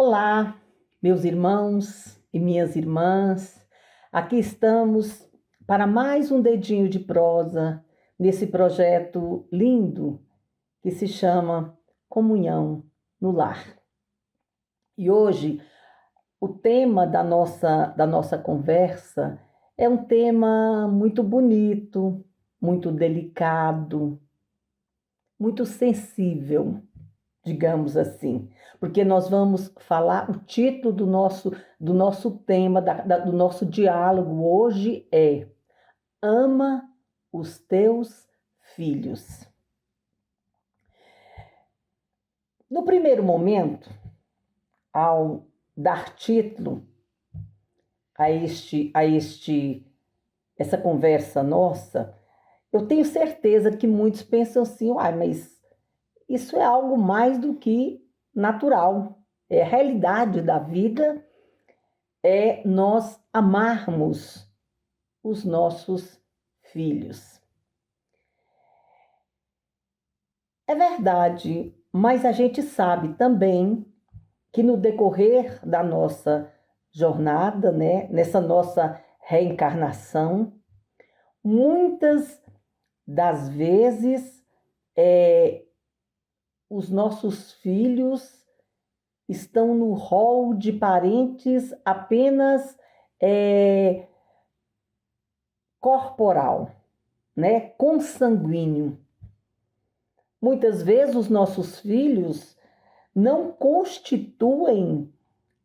Olá, meus irmãos e minhas irmãs. Aqui estamos para mais um dedinho de prosa nesse projeto lindo que se chama Comunhão no Lar. E hoje o tema da nossa conversa é um tema muito bonito, muito delicado, muito sensível, digamos assim, porque nós vamos falar, o título do nosso tema, do nosso diálogo hoje é Ama os teus filhos. No primeiro momento, ao dar título essa conversa nossa, eu tenho certeza que muitos pensam assim, mas isso é algo mais do que natural. É a realidade da vida, é nós amarmos os nossos filhos. É verdade, mas a gente sabe também que no decorrer da nossa jornada, né, nessa nossa reencarnação, muitas das vezes os nossos filhos estão no rol de parentes apenas corporal, né? Consanguíneo. Muitas vezes os nossos filhos não constituem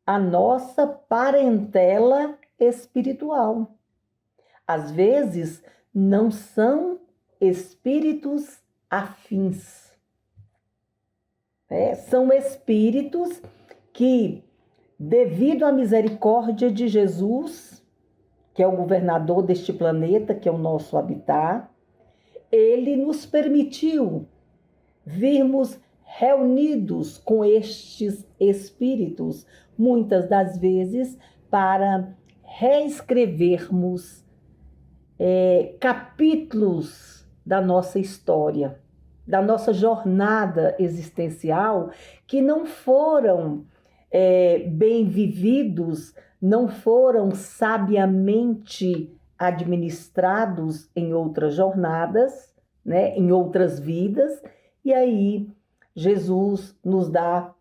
a nossa parentela espiritual. Às vezes não são espíritos afins. São espíritos que, devido à misericórdia de Jesus, que é o governador deste planeta, que é o nosso habitat, ele nos permitiu virmos reunidos com estes espíritos, muitas das vezes para reescrevermos capítulos da nossa história, da nossa jornada existencial, que não foram bem vividos, não foram sabiamente administrados em outras jornadas, né, em outras vidas, e aí Jesus nos dá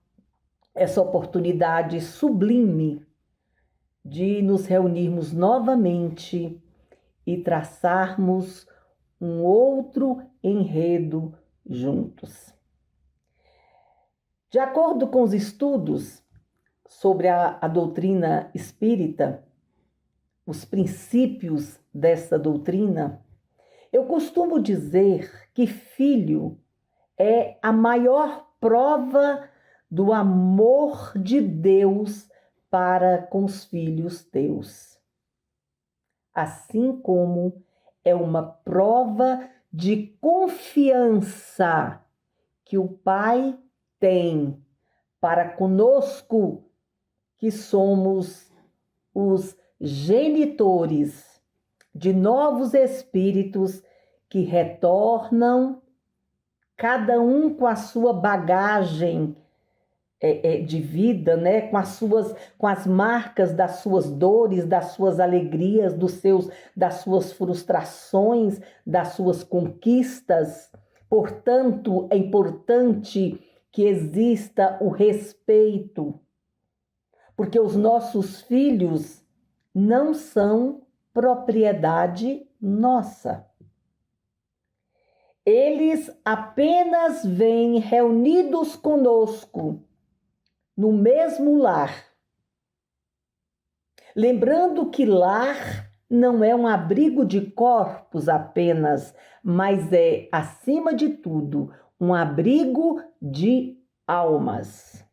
essa oportunidade sublime de nos reunirmos novamente e traçarmos um outro enredo juntos. De acordo com os estudos sobre a doutrina espírita, os princípios dessa doutrina, eu costumo dizer que filho é a maior prova do amor de Deus para com os filhos teus. Assim como é uma prova de confiança que o Pai tem para conosco, que somos os genitores de novos espíritos que retornam, cada um com a sua bagagem de vida, né? com as marcas das suas dores, das suas alegrias, das suas frustrações, das suas conquistas. Portanto, é importante que exista o respeito, porque os nossos filhos não são propriedade nossa. Eles apenas vêm reunidos conosco no mesmo lar. Lembrando que lar não é um abrigo de corpos apenas, mas é, acima de tudo, um abrigo de almas.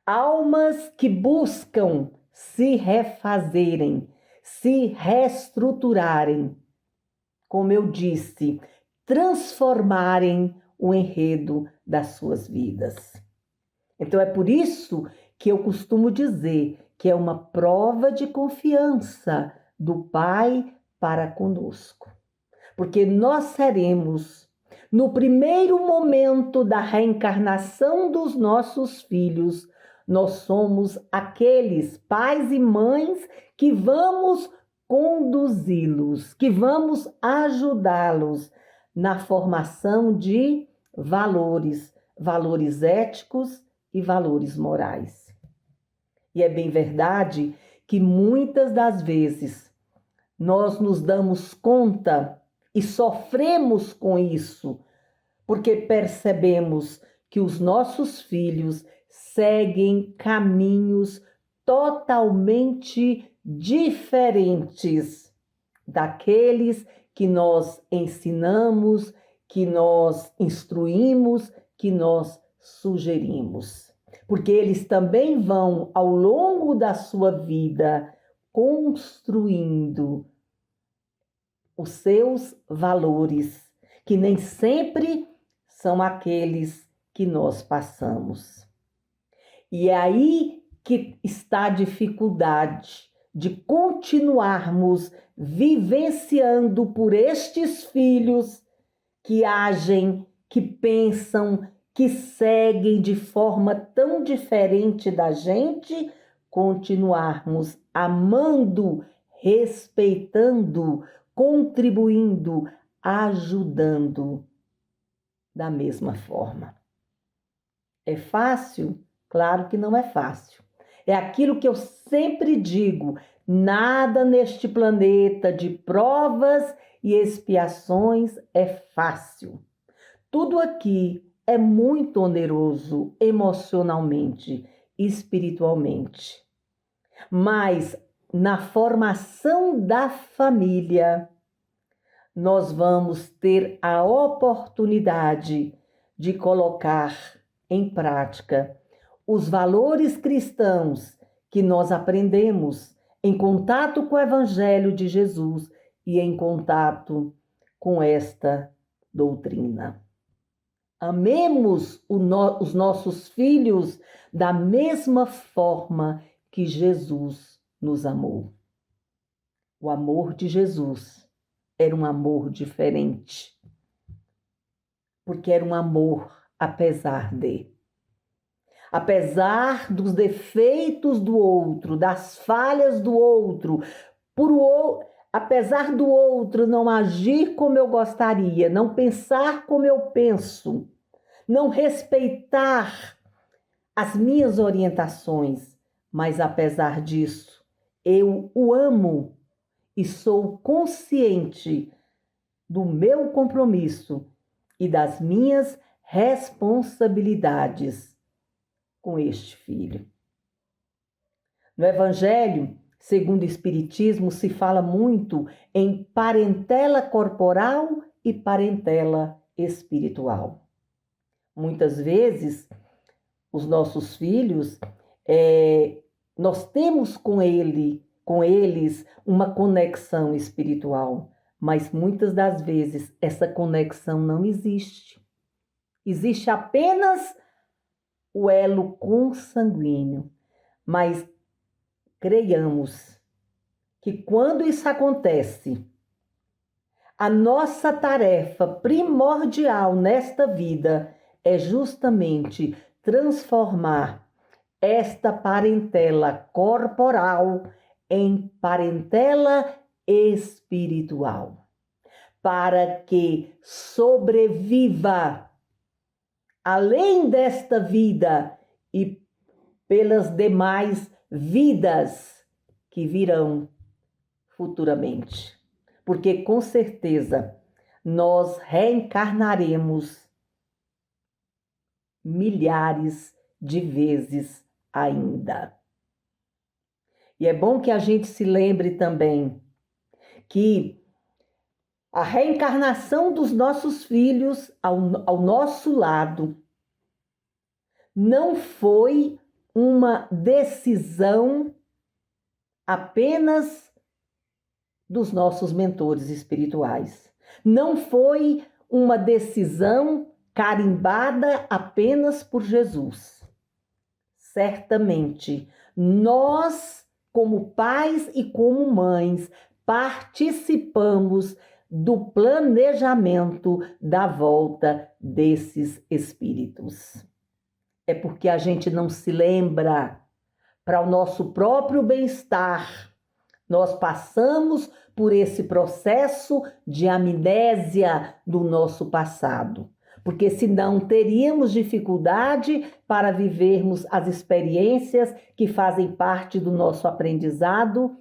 Almas que buscam se refazerem, se reestruturarem. Como eu disse, transformarem o enredo das suas vidas. Então é por isso que eu costumo dizer que é uma prova de confiança do Pai para conosco. Porque nós seremos, no primeiro momento da reencarnação dos nossos filhos, Nós somos aqueles pais e mães que vamos conduzi-los, que vamos ajudá-los na formação de valores, valores éticos e valores morais. E é bem verdade que muitas das vezes nós nos damos conta e sofremos com isso, porque percebemos que os nossos filhos seguem caminhos totalmente diferentes daqueles que nós ensinamos, que nós instruímos, que nós sugerimos. Porque eles também vão, ao longo da sua vida, construindo os seus valores, que nem sempre são aqueles que nós passamos. E é aí que está a dificuldade de continuarmos vivenciando por estes filhos que agem, que pensam, que seguem de forma tão diferente da gente, continuarmos amando, respeitando, contribuindo, ajudando da mesma forma. É fácil? Claro que não é fácil. É aquilo que eu sempre digo: nada neste planeta de provas e expiações é fácil. Tudo aqui é muito oneroso emocionalmente, espiritualmente. Mas na formação da família, nós vamos ter a oportunidade de colocar em prática os valores cristãos que nós aprendemos em contato com o Evangelho de Jesus e em contato com esta doutrina. Amemos os nossos filhos da mesma forma que Jesus nos amou. O amor de Jesus era um amor diferente, porque era um amor apesar de. Apesar dos defeitos do outro, das falhas do outro, apesar do outro não agir como eu gostaria, não pensar como eu penso, não respeitar as minhas orientações, mas apesar disso, eu o amo e sou consciente do meu compromisso e das minhas responsabilidades com este filho. No Evangelho, segundo o Espiritismo, se fala muito em parentela corporal e parentela espiritual. Muitas vezes, os nossos filhos, nós temos com eles uma conexão espiritual, mas muitas das vezes essa conexão não existe. Existe apenas o elo consanguíneo, mas creiamos que quando isso acontece, a nossa tarefa primordial nesta vida é justamente transformar esta parentela corporal em parentela espiritual, para que sobreviva além desta vida e pelas demais vidas que virão futuramente. Porque com certeza nós reencarnaremos milhares de vezes ainda. E é bom que a gente se lembre também que a reencarnação dos nossos filhos ao nosso lado não foi uma decisão apenas dos nossos mentores espirituais. Não foi uma decisão carimbada apenas por Jesus. Certamente, nós, como pais e como mães, participamos do planejamento da volta desses espíritos. é porque a gente não se lembra. Para o nosso próprio bem-estar, nós passamos por esse processo de amnésia do nosso passado, porque senão teríamos dificuldade para vivermos as experiências que fazem parte do nosso aprendizado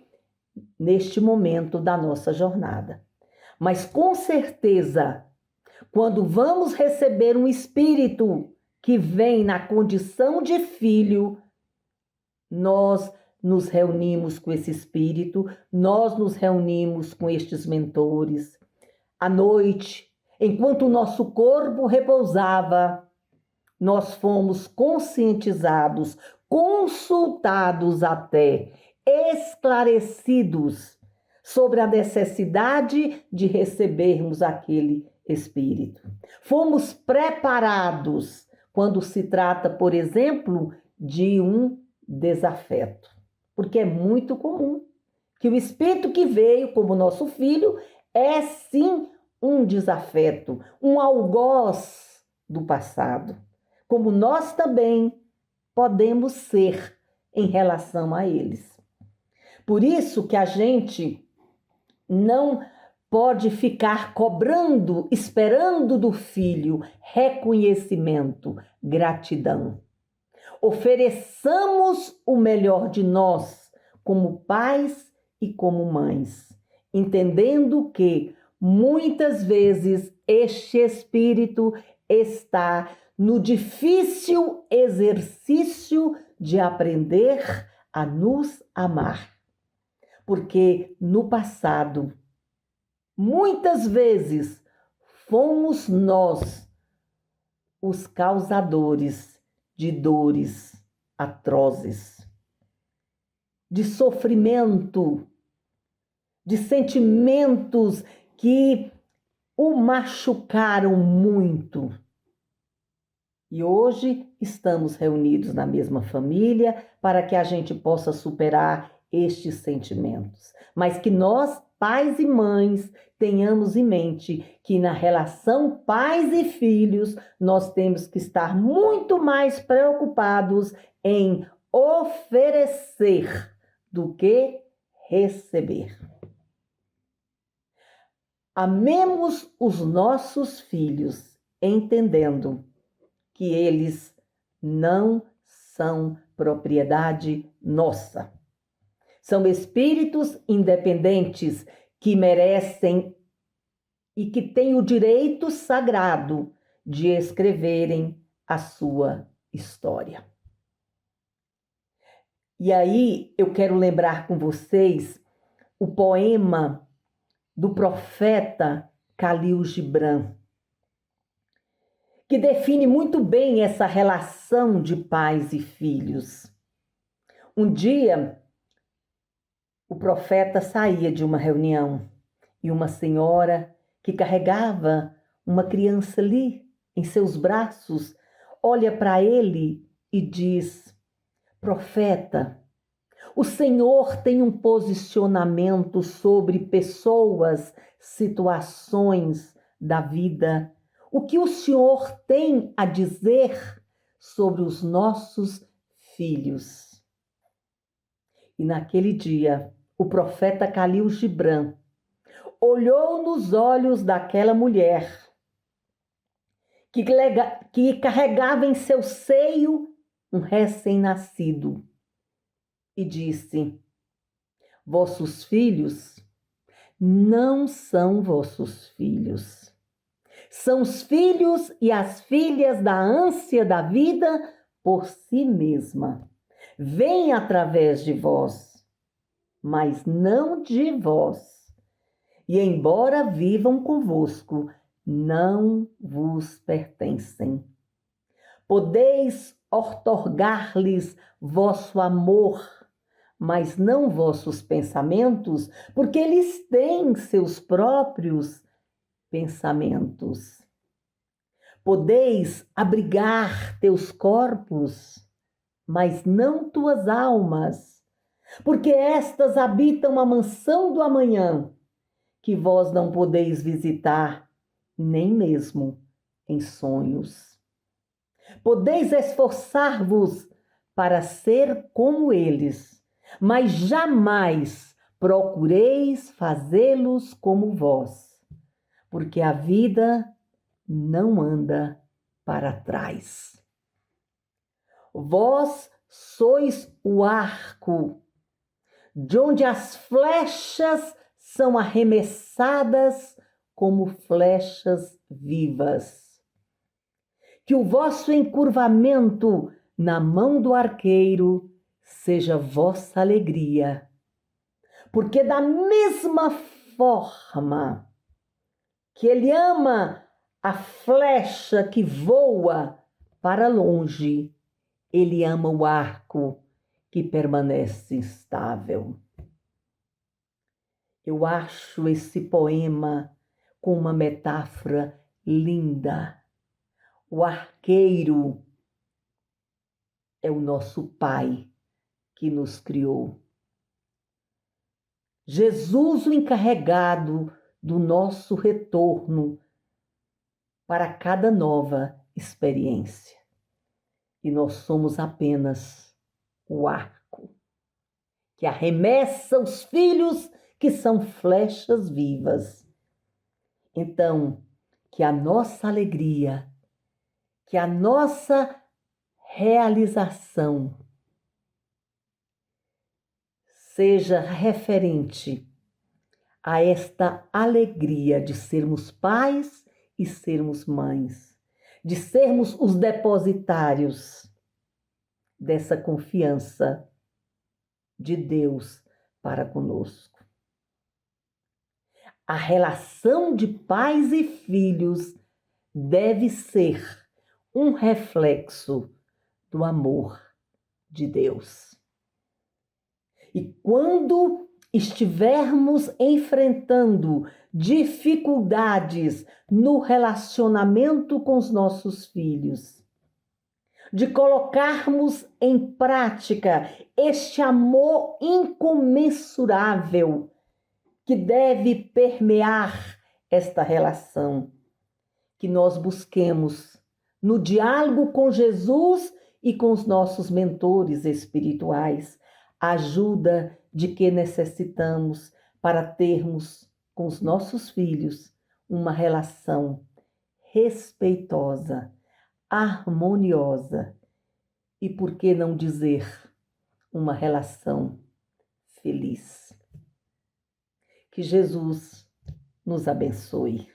neste momento da nossa jornada. Mas com certeza, quando vamos receber um espírito que vem na condição de filho, nós nos reunimos com esse espírito, nós nos reunimos com estes mentores. À noite, enquanto o nosso corpo repousava, nós fomos conscientizados, consultados até, esclarecidos sobre a necessidade de recebermos aquele espírito. Fomos preparados quando se trata, por exemplo, de um desafeto, porque é muito comum que o espírito que veio como nosso filho é sim um desafeto, um algoz do passado, como nós também podemos ser em relação a eles. Por isso que a gente não pode ficar cobrando, esperando do filho reconhecimento, gratidão. Ofereçamos o melhor de nós como pais e como mães, entendendo que muitas vezes este espírito está no difícil exercício de aprender a nos amar. Porque no passado, muitas vezes, fomos nós os causadores de dores atrozes, de sofrimento, de sentimentos que o machucaram muito. E hoje estamos reunidos na mesma família para que a gente possa superar estes sentimentos. Mas que nós, pais e mães, tenhamos em mente que na relação pais e filhos, nós temos que estar muito mais preocupados em oferecer do que receber. Amemos os nossos filhos, entendendo que eles não são propriedade nossa. São espíritos independentes que merecem e que têm o direito sagrado de escreverem a sua história. E aí eu quero lembrar com vocês o poema do profeta Khalil Gibran, que define muito bem essa relação de pais e filhos. Um dia, o profeta saía de uma reunião e uma senhora que carregava uma criança ali em seus braços olha para ele e diz: profeta, o Senhor tem um posicionamento sobre pessoas, situações da vida. O que o Senhor tem a dizer sobre os nossos filhos? E naquele dia, o profeta Khalil Gibran olhou nos olhos daquela mulher que carregava em seu seio um recém-nascido e disse: vossos filhos não são vossos filhos. São os filhos e as filhas da ânsia da vida por si mesma. Vêm através de vós, mas não de vós. E embora vivam convosco, não vos pertencem. Podeis outorgar-lhes vosso amor, mas não vossos pensamentos, porque eles têm seus próprios pensamentos. Podeis abrigar teus corpos, mas não tuas almas, porque estas habitam a mansão do amanhã, que vós não podeis visitar, nem mesmo em sonhos. Podeis esforçar-vos para ser como eles, mas jamais procureis fazê-los como vós, porque a vida não anda para trás. Vós sois o arco, de onde as flechas são arremessadas como flechas vivas. Que o vosso encurvamento na mão do arqueiro seja vossa alegria, porque da mesma forma que ele ama a flecha que voa para longe, ele ama o arco que permanece estável. Eu acho esse poema com uma metáfora linda. O arqueiro é o nosso Pai que nos criou. Jesus, o encarregado do nosso retorno para cada nova experiência. E nós somos apenas o arco que arremessa os filhos que são flechas vivas. Então, que a nossa alegria, que a nossa realização seja referente a esta alegria de sermos pais e sermos mães, de sermos os depositários dessa confiança de Deus para conosco. A relação de pais e filhos deve ser um reflexo do amor de Deus. E quando estivermos enfrentando dificuldades no relacionamento com os nossos filhos, de colocarmos em prática este amor incomensurável que deve permear esta relação, que nós busquemos no diálogo com Jesus e com os nossos mentores espirituais, a ajuda de que necessitamos para termos com os nossos filhos uma relação respeitosa, harmoniosa e, por que não dizer, uma relação feliz. Que Jesus nos abençoe.